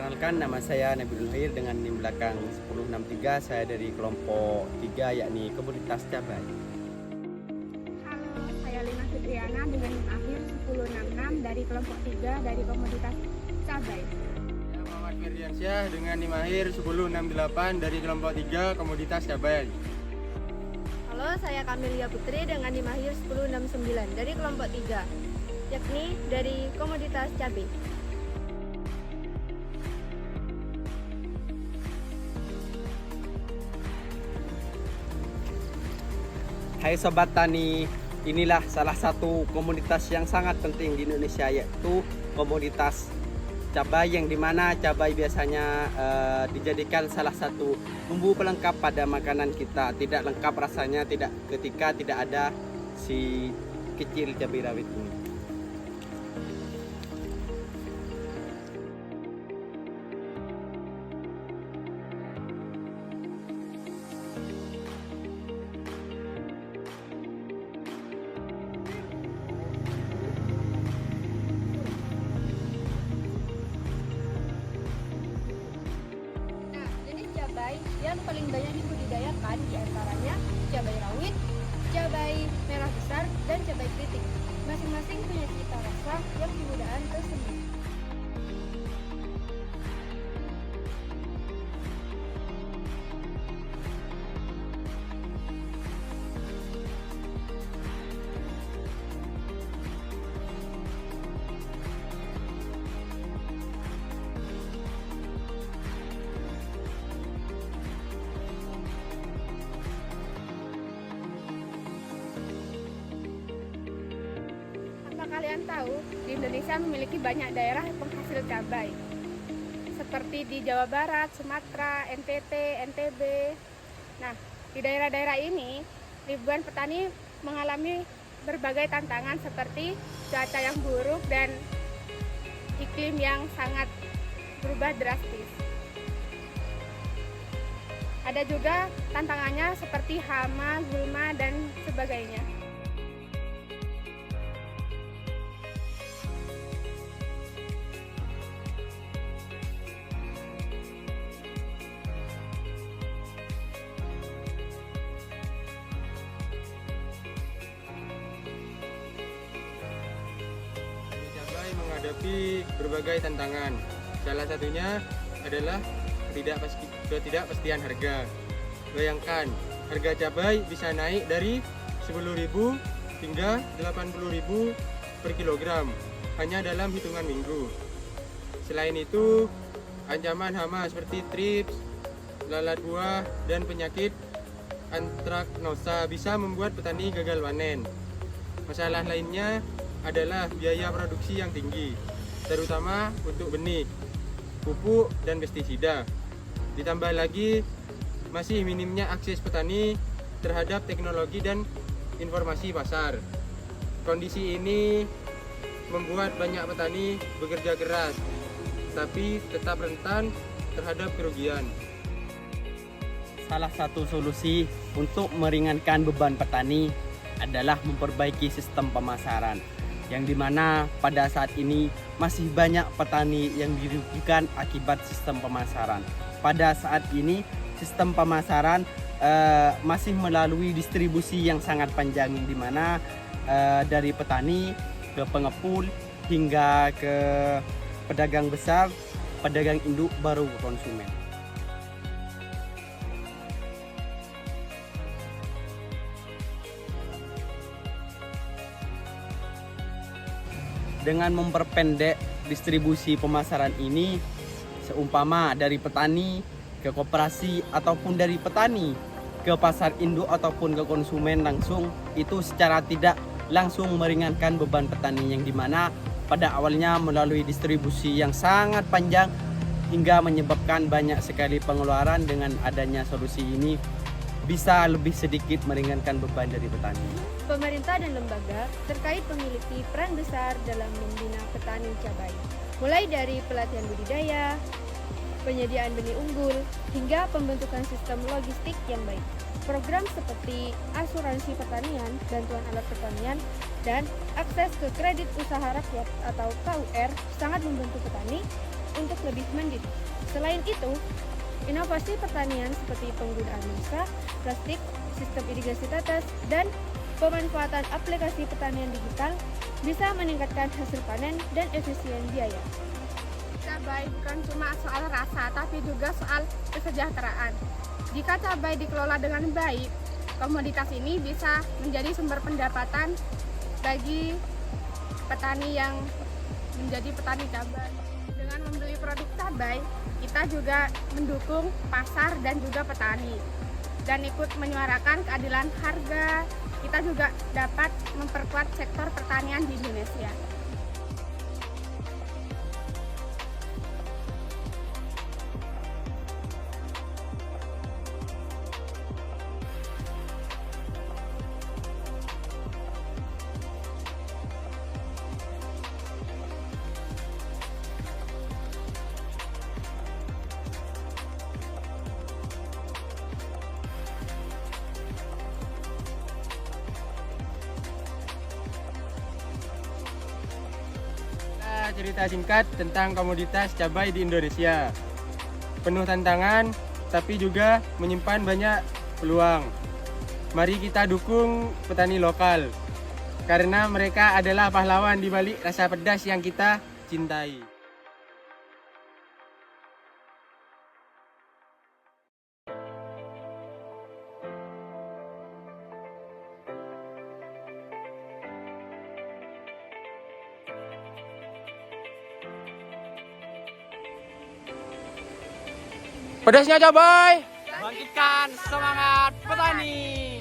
Perkenalkan, nama saya Nabilul Khair dengan NIM belakang 1063. Saya dari kelompok 3 yakni Komoditas Cabai. Halo, saya Lina Fitriana dengan NIM akhir 1066 dari kelompok 3 dari Komoditas Cabai. Saya Muhammad Firdiansyah dengan NIM akhir 1068 dari kelompok 3 Komoditas Cabai. Halo, saya Kamelia Putri dengan NIM akhir 1069 dari kelompok 3, yakni dari Komoditas Cabai. Hai Sobat Tani, inilah salah satu komoditas yang sangat penting di Indonesia, yaitu komoditas cabai, yang dimana cabai biasanya dijadikan salah satu bumbu pelengkap pada makanan kita. Tidak lengkap rasanya ketika tidak ada si kecil cabai rawit ini. Nah, jenis cabai yang paling banyak dibudidayakan diantaranya cabai rawit, cabai merah besar, dan cabai keriting. Masing-masing punya cita rasa yang penggunaan tersendiri. Apa kalian tahu, di Indonesia memiliki banyak daerah penghasil cabai, seperti di Jawa Barat, Sumatera, NTT, NTB. Nah, di daerah-daerah ini, ribuan petani mengalami berbagai tantangan seperti cuaca yang buruk dan iklim yang sangat berubah drastis. Ada juga tantangannya seperti hama, gulma, dan sebagainya. Cabai menghadapi berbagai tantangan. Salah satunya adalah ketidakpastian harga. Bayangkan, harga cabai bisa naik dari 10.000 hingga 80.000 per kilogram hanya dalam hitungan minggu. Selain itu, ancaman hama seperti trips, lalat buah, dan penyakit antraknosa bisa membuat petani gagal panen. Masalah lainnya adalah biaya produksi yang tinggi, terutama untuk benih, pupuk, dan pestisida. Ditambah lagi masih minimnya akses petani terhadap teknologi dan informasi pasar. Kondisi ini membuat banyak petani bekerja keras, tapi tetap rentan terhadap kerugian. Salah satu solusi untuk meringankan beban petani adalah memperbaiki sistem pemasaran, yang dimana pada saat ini masih banyak petani yang dirugikan akibat sistem pemasaran. Pada saat ini sistem pemasaran masih melalui distribusi yang sangat panjang, yang dimana dari petani ke pengepul hingga ke pedagang besar, pedagang induk, baru ke konsumen. Dengan memperpendek distribusi pemasaran ini, seumpama dari petani ke koperasi ataupun dari petani ke pasar induk ataupun ke konsumen langsung, itu secara tidak langsung meringankan beban petani, yang dimana pada awalnya melalui distribusi yang sangat panjang hingga menyebabkan banyak sekali pengeluaran. Dengan adanya solusi ini bisa lebih sedikit meringankan beban dari petani. Pemerintah dan lembaga terkait memiliki peran besar dalam membina petani cabai, mulai dari pelatihan budidaya, penyediaan benih unggul, hingga pembentukan sistem logistik yang baik. Program seperti asuransi pertanian, bantuan alat pertanian, dan akses ke kredit usaha rakyat atau KUR sangat membantu petani untuk lebih mandiri. Selain itu, inovasi pertanian seperti penggunaan mulsa, plastik, sistem irigasi tetes, dan pemanfaatan aplikasi pertanian digital bisa meningkatkan hasil panen dan efisien biaya. Cabai bukan cuma soal rasa, tapi juga soal kesejahteraan. Jika cabai dikelola dengan baik, komoditas ini bisa menjadi sumber pendapatan bagi petani yang menjadi petani cabai. Dengan membeli produk cabai, kita juga mendukung pasar dan juga petani. Dan ikut menyuarakan keadilan harga, kita juga dapat memperkuat sektor pertanian di Indonesia. Cerita singkat tentang komoditas cabai di Indonesia. Penuh tantangan, tapi juga menyimpan banyak peluang. Mari kita dukung petani lokal, karena mereka adalah pahlawan di balik rasa pedas yang kita cintai. Pedasnya cabai! Bangkitkan semangat petani!